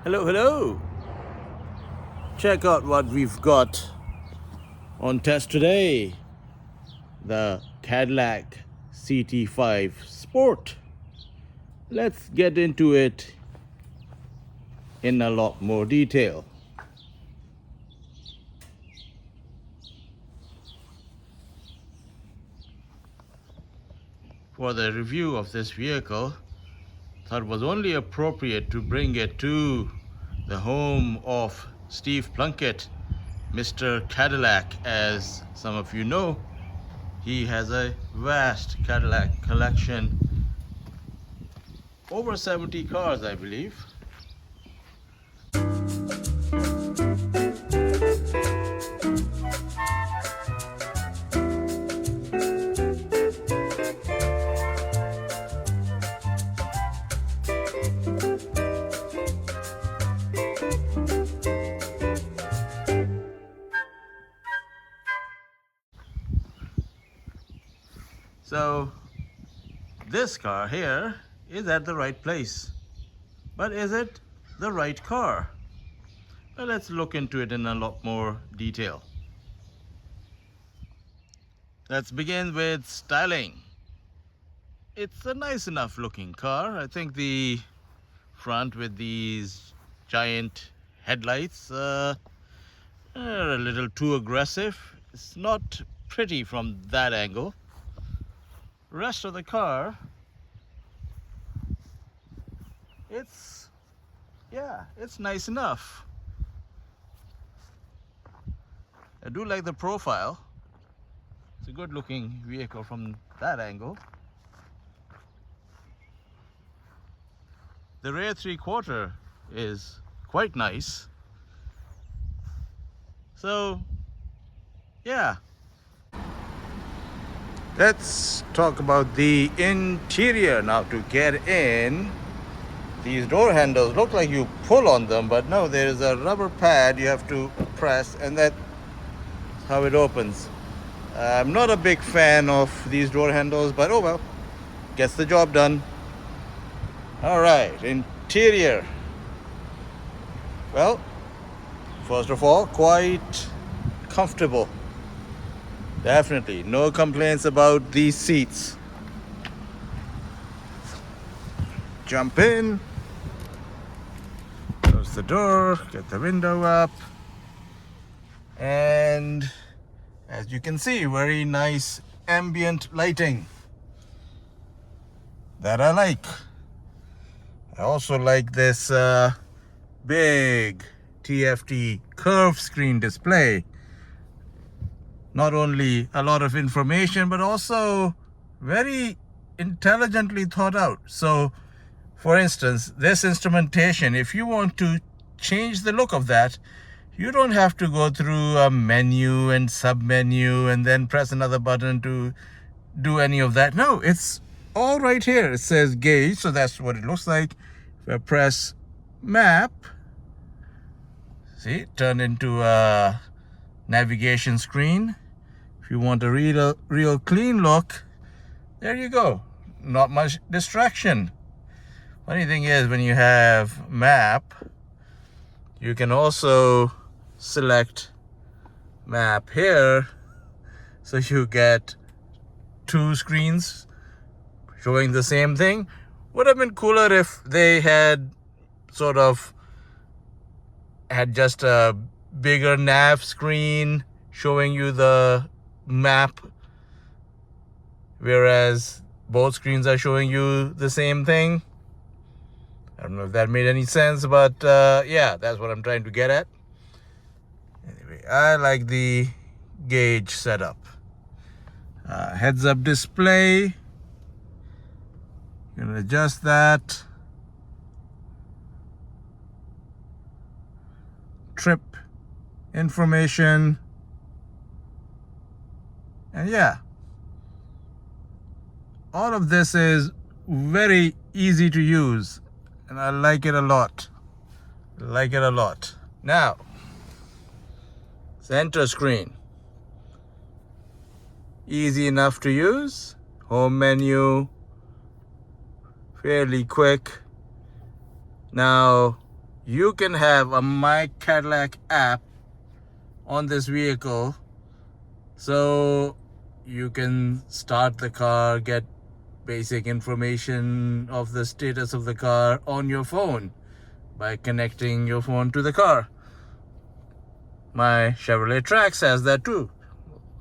Hello, hello. Check out what we've got on test today. The Cadillac CT5 Sport. Let's get into it in a lot more detail. For the review of this vehicle, thought it was only appropriate to bring it to the home of Steve Plunkett, Mr. Cadillac. As some of you know, he has a vast Cadillac collection, over 70 cars, I believe. So this car here is at the right place. But is it the right car? Well, let's look into it in a lot more detail. Let's begin with styling. It's a nice enough looking car. I think the front with these giant headlights are a little too aggressive. It's not pretty from that angle. Rest of the car, it's nice enough. I do like the profile. It's a good looking vehicle from that angle. The rear 3/4 is quite nice. So yeah. Let's talk about the interior now. To get in, these door handles look like you pull on them, but no, there is a rubber pad you have to press, and that's how it opens. I'm not a big fan of these door handles, but oh well, gets the job done. All right, interior. Well, first of all, quite comfortable. Definitely, no complaints about these seats. Jump in, close the door, get the window up, and as you can see, very nice ambient lighting that I like. I also like this big TFT curved screen display. Not only a lot of information, but also very intelligently thought out. So, for instance, this instrumentation, if you want to change the look of that, you don't have to go through a menu and sub-menu and then press another button to do any of that. No, it's all right here. It says gauge, so that's what it looks like. If I press map, see, it turned into a navigation screen. If you want a real clean look, there you go. Not much distraction. Funny thing is, when you have map, you can also select map here, so you get two screens showing the same thing. Would have been cooler if they had just a bigger nav screen showing you the map, whereas both screens are showing you the same thing. I don't know if that made any sense, but yeah, that's what I'm trying to get at. Anyway, I like the gauge setup. Heads-up display. You can adjust that. Trip information. And yeah, all of this is very easy to use, and I like it a lot. Now, center screen. Easy enough to use. Home menu, fairly quick. Now, you can have a My Cadillac app on this vehicle, so you can start the car, get basic information of the status of the car on your phone by connecting your phone to the car. My Chevrolet Trax has that too.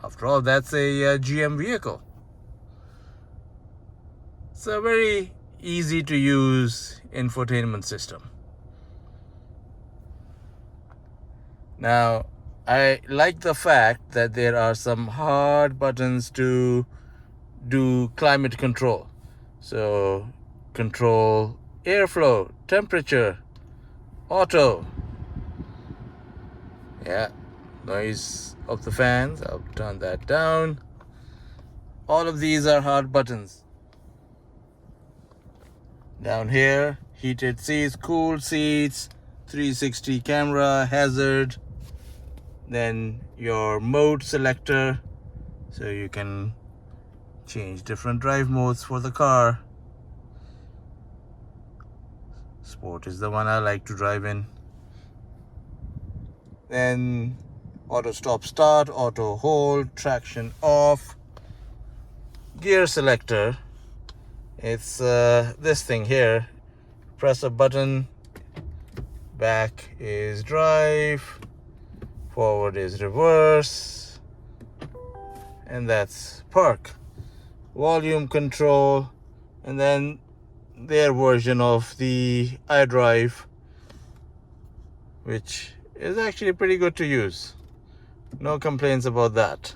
After all, that's a GM vehicle. It's a very easy to use infotainment system. Now, I like the fact that there are some hard buttons to do climate control. So, control airflow, temperature, auto. Yeah, noise of the fans. I'll turn that down. All of these are hard buttons. Down here, heated seats, cooled seats, 360 camera, hazard. Then your mode selector, so you can change different drive modes for the car. Sport is the one I like to drive in. Then auto stop start, auto hold, traction off, gear selector. It's this thing here. Press a button, back is drive, forward is reverse, and that's park. Volume control, and then their version of the iDrive, which is actually pretty good to use. No complaints about that.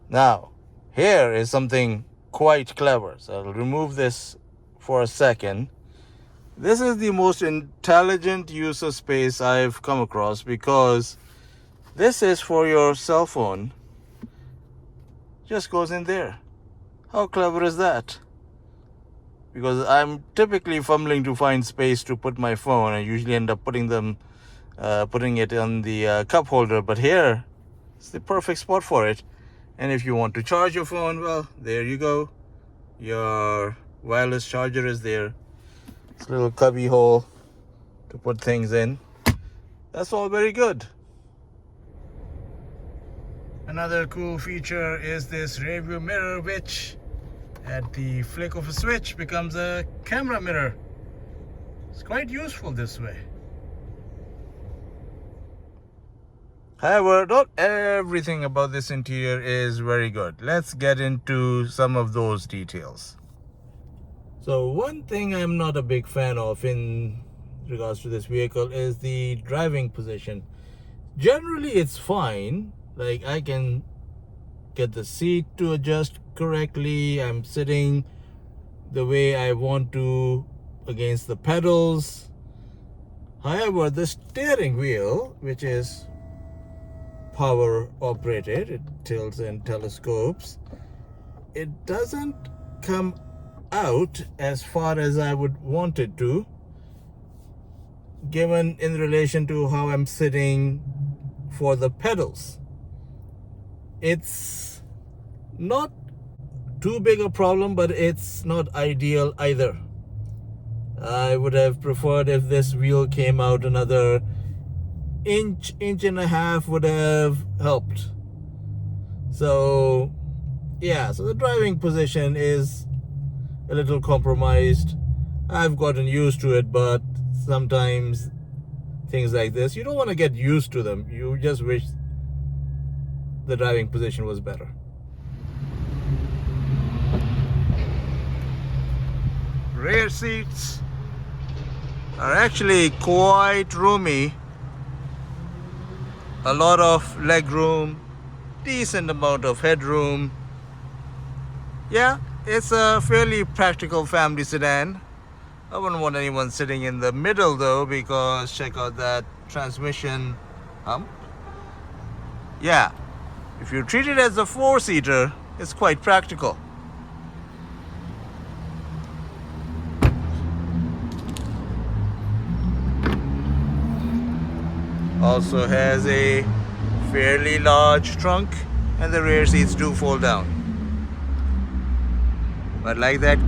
Now, here is something quite clever. So I'll remove this for a second. This is the most intelligent use of space I've come across, because this is for your cell phone. Just goes in there. How clever is that? Because I'm typically fumbling to find space to put my phone. I usually end up putting it on the cup holder, but here it's the perfect spot for it. And if you want to charge your phone, well, there you go. Your wireless charger is there. It's a little cubby hole to put things in. That's all very good. Another cool feature is this rear view mirror, which at the flick of a switch becomes a camera mirror. It's quite useful this way. However, not everything about this interior is very good. Let's get into some of those details. So one thing I'm not a big fan of in regards to this vehicle is the driving position. Generally it's fine. Like, I can get the seat to adjust correctly. I'm sitting the way I want to against the pedals. However, the steering wheel, which is power operated, it tilts and telescopes, it doesn't come out as far as I would want it to, given in relation to how I'm sitting for the pedals. It's not too big a problem, but it's not ideal either. I would have preferred if this wheel came out another inch and a half would have helped. So yeah, so the driving position is a little compromised. I've gotten used to it, but sometimes things like this, you don't want to get used to them. You just wish the driving position was better. Rear seats are actually quite roomy. A lot of leg room, decent amount of headroom. Yeah, it's a fairly practical family sedan. I wouldn't want anyone sitting in the middle though, because check out that transmission hump. Yeah, if you treat it as a four-seater, it's quite practical. Also has a fairly large trunk, and the rear seats do fold down. But like that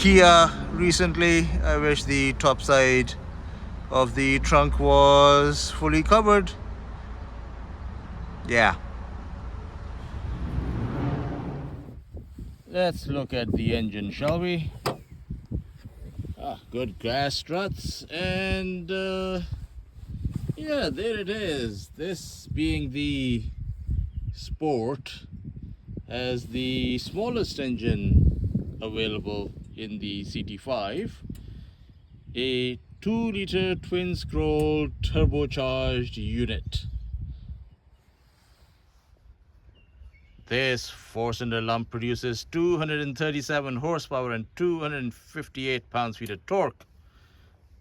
Kia recently. I wish the top side of the trunk was fully covered. Yeah. Let's look at the engine, shall we? Good gas struts, and yeah, there it is. This being the Sport has the smallest engine available in the CT5, a 2-liter twin-scroll turbocharged unit. This four-cylinder lump produces 237 horsepower and 258 pounds-feet of torque.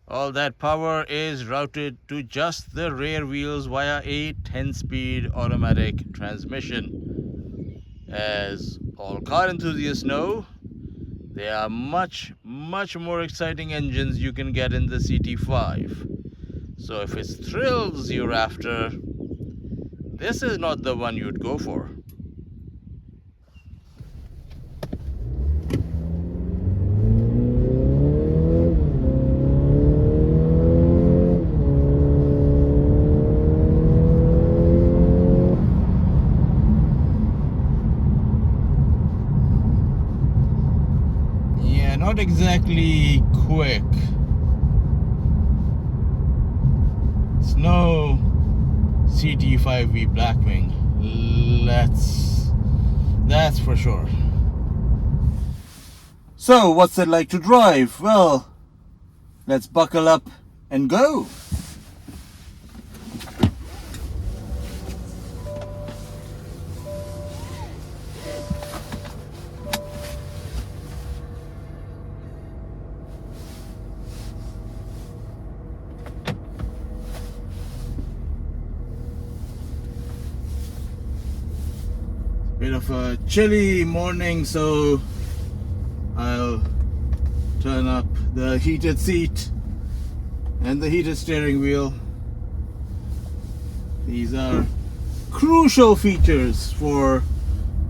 All that power is routed to just the rear wheels via a 10-speed automatic transmission. As all car enthusiasts know, there are much more exciting engines you can get in the CT5. So if it's thrills you're after, this is not the one you'd go for. Not exactly quick. It's no CT5V Blackwing. That's for sure. So, what's it like to drive? Well, let's buckle up and go. Bit of a chilly morning, so I'll turn up the heated seat and the heated steering wheel. These are crucial features for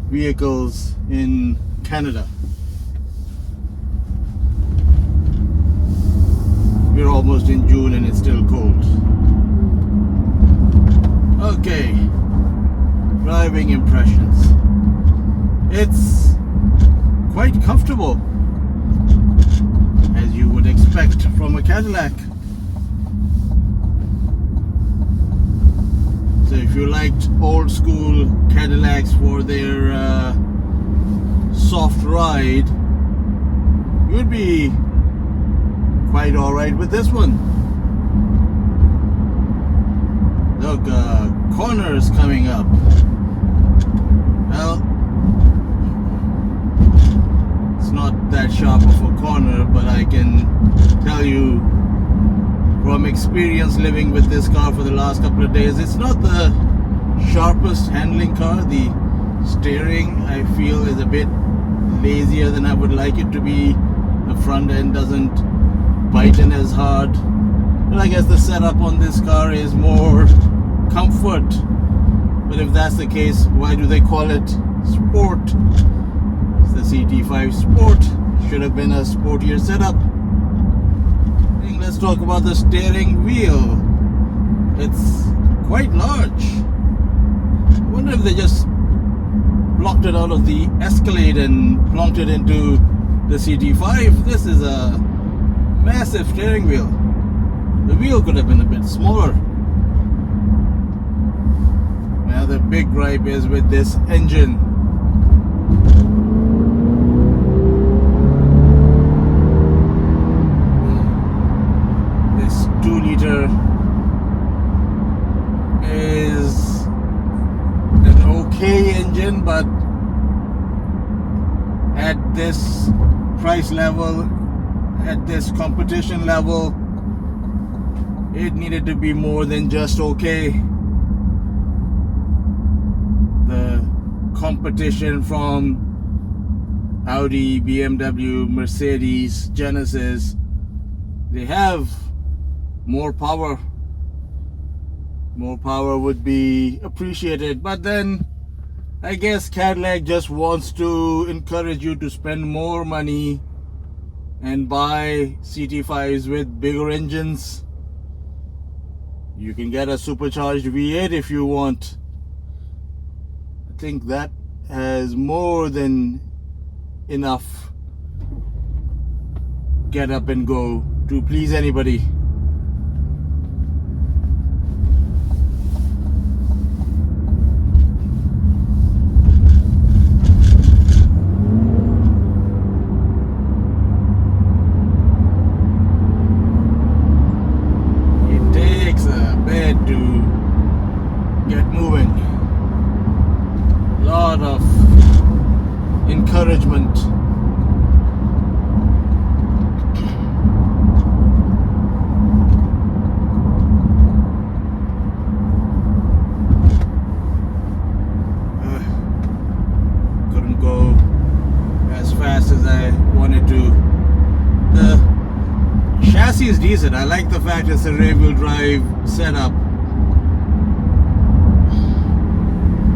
vehicles in Canada. We're almost in June and it's still cold. Okay, driving impressions. It's quite comfortable, as you would expect from a Cadillac. So if you liked old school Cadillacs for their soft ride, you'd be quite alright with this one. Look, corners coming up. Well, it's not that sharp of a corner, but I can tell you from experience living with this car for the last couple of days, it's not the sharpest handling car. The steering, I feel, is a bit lazier than I would like it to be. The front end doesn't bite in as hard, but I guess the setup on this car is more comfort. But if that's the case, why do they call it Sport? It's the CT5 Sport. Should have been a sportier setup. Let's talk about the steering wheel. It's quite large. I wonder if they just blocked it out of the Escalade and plonked it into the CT5. This is a massive steering wheel. The wheel could have been a bit smaller. Now the big gripe is with this engine. This 2-liter is an okay engine, but at this price level, at this competition level, it needed to be more than just okay. The competition from Audi, BMW, Mercedes, Genesis, they have more power. More power would be appreciated, but then I guess Cadillac just wants to encourage you to spend more money and buy CT5s with bigger engines. You can get a supercharged V8 if you want. I think that has more than enough get up and go to please anybody. To get moving. Lot of encouragement. Couldn't go as fast as I wanted to. The chassis is decent. I like the fact it's a rear-wheel drive setup.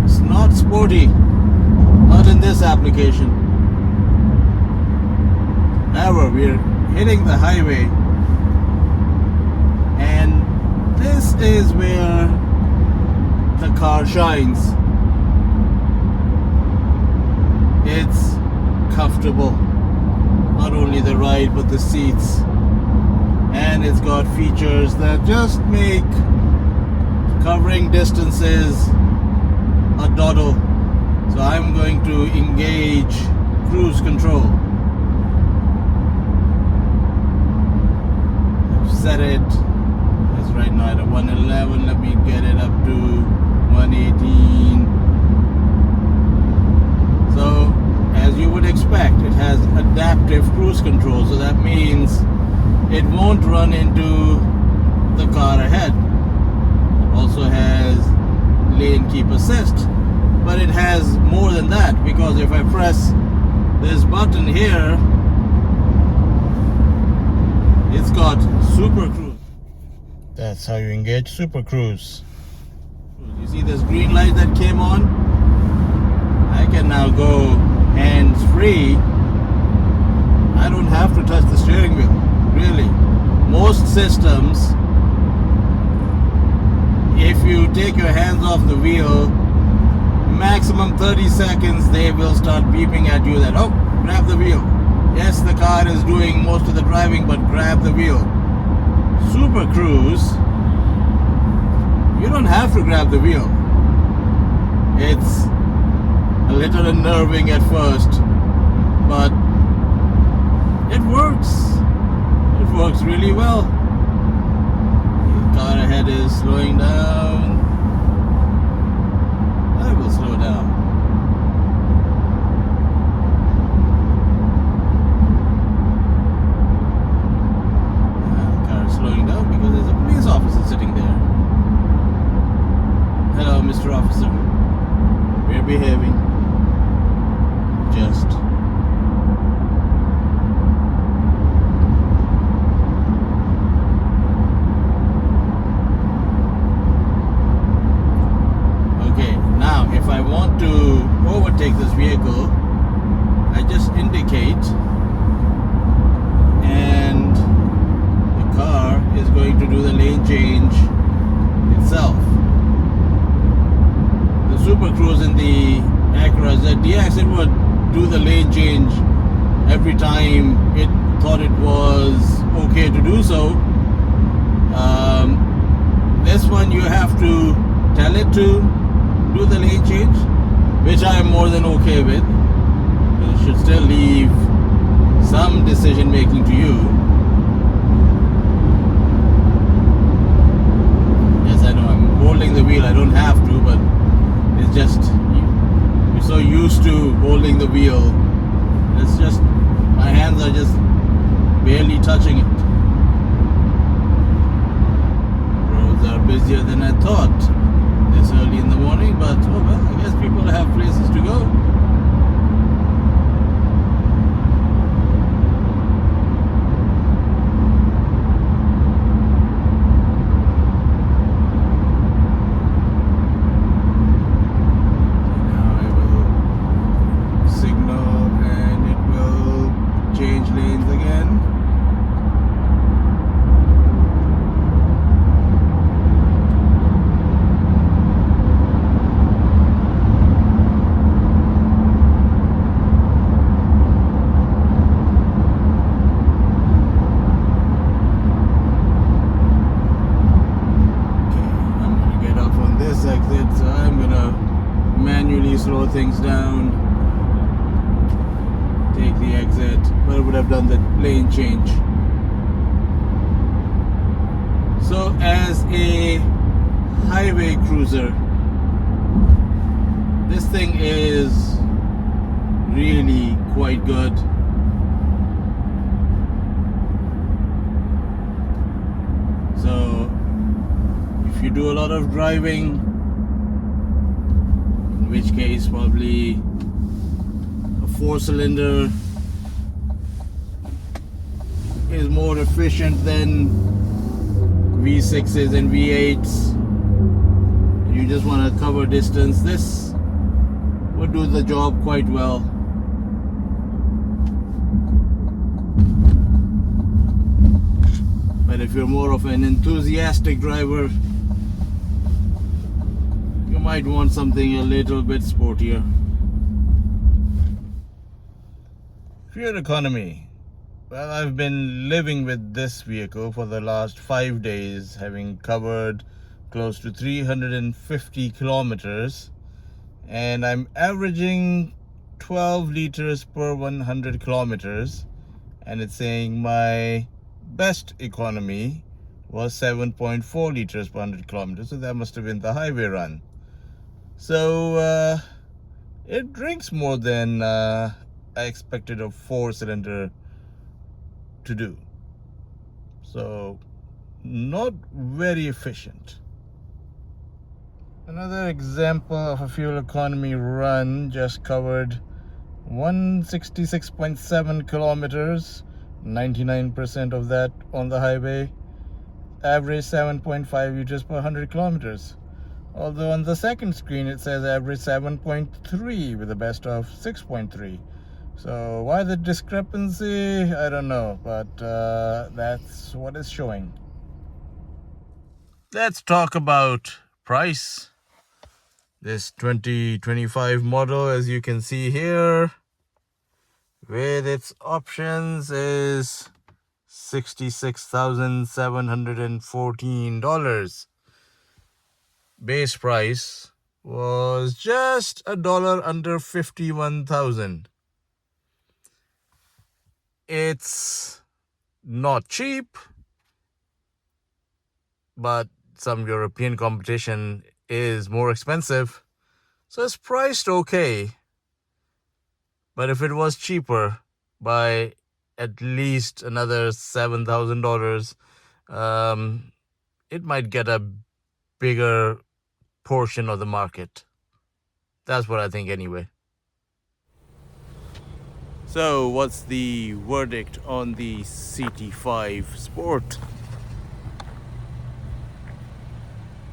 It's not sporty, not in this application. However, we're hitting the highway, and this is where the car shines. It's comfortable, not only the ride but the seats. And it's got features that just make covering distances a doddle. So I'm going to engage cruise control. I've set it, it's right now at a 111. Let me get it up to 118. So as you would expect, it has adaptive cruise control. So that means it won't run into the car ahead. It also has lane keep assist, but it has more than that, because if I press this button here, it's got Super Cruise. That's how you engage Super Cruise. You see this green light that came on? I can now go hands-free. I don't have to touch the steering wheel. Really, most systems, if you take your hands off the wheel, maximum 30 seconds they will start beeping at you that, oh, grab the wheel. Yes, the car is doing most of the driving, but grab the wheel. Super Cruise, you don't have to grab the wheel. It's a little unnerving at first, but it works. It works really well. The car ahead is slowing down. I will slow down. The car is slowing down because there's a police officer sitting there. Hello, Mr. Officer. We're behaving. Just. If I want to overtake this vehicle, I just indicate, and the car is going to do the lane change itself. The Super Cruise in the Acura ZDX, it would do the lane change every time it thought it was okay to do so. This one you have to tell it to do the lane change, which I am more than okay with. It should still leave some decision making to you. Yes, I know I'm holding the wheel, I don't have to, but it's just, you're so used to holding the wheel, it's just, my hands are just barely touching it. Roads are busier than I thought this early in the morning, but oh well, I guess people have places to go. Now I will signal and it will change lanes again. things down, take the exit, but I would have done the lane change. So as a highway cruiser, this thing is really quite good. So if you do a lot of driving, in which case probably a 4-cylinder is more efficient than V6s and V8s. You just want to cover distance, this would do the job quite well. But if you're more of an enthusiastic driver, you might want something a little bit sportier. Fuel economy. Well, I've been living with this vehicle for the last 5 days, having covered close to 350 kilometers, and I'm averaging 12 liters per 100 kilometers, and it's saying my best economy was 7.4 liters per 100 kilometers, so that must have been the highway run. So it drinks more than I expected a 4-cylinder to do. So not very efficient. Another example of a fuel economy run, just covered 166.7 kilometers, 99% of that on the highway, average 7.5 liters per 100 kilometers. Although on the second screen it says average 7.3 with a best of 6.3. So why the discrepancy, I don't know, but that's what it's showing. Let's talk about price. This 2025 model, as you can see here, with its options, is $66,714. Base price was just $1 under $51,000. It's not cheap, but some European competition is more expensive, so it's priced okay. But if it was cheaper by at least another $7,000, it might get a bigger portion of the market. That's what I think anyway. So what's the verdict on the CT5 Sport?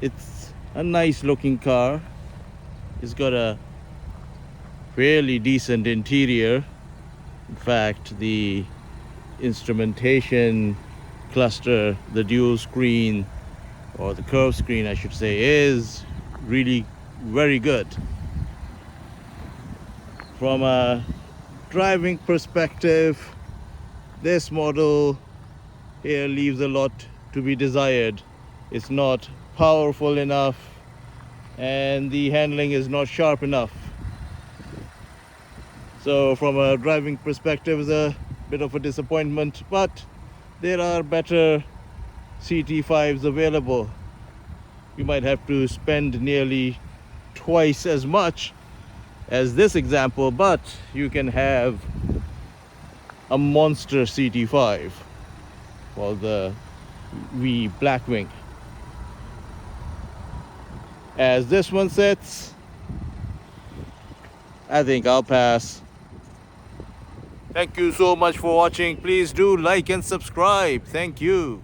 It's a nice looking car. It's got a fairly decent interior. In fact, the instrumentation cluster, the dual screen, or the curved screen I should say, is really very good. From a driving perspective, this model here leaves a lot to be desired. It's not powerful enough, and the handling is not sharp enough. So from a driving perspective, it's a bit of a disappointment, but there are better CT5s available. You might have to spend nearly twice as much as this example, but you can have a monster CT5 called the V Blackwing. As this one sits, I think I'll pass. Thank you so much for watching. Please do like and subscribe. Thank you.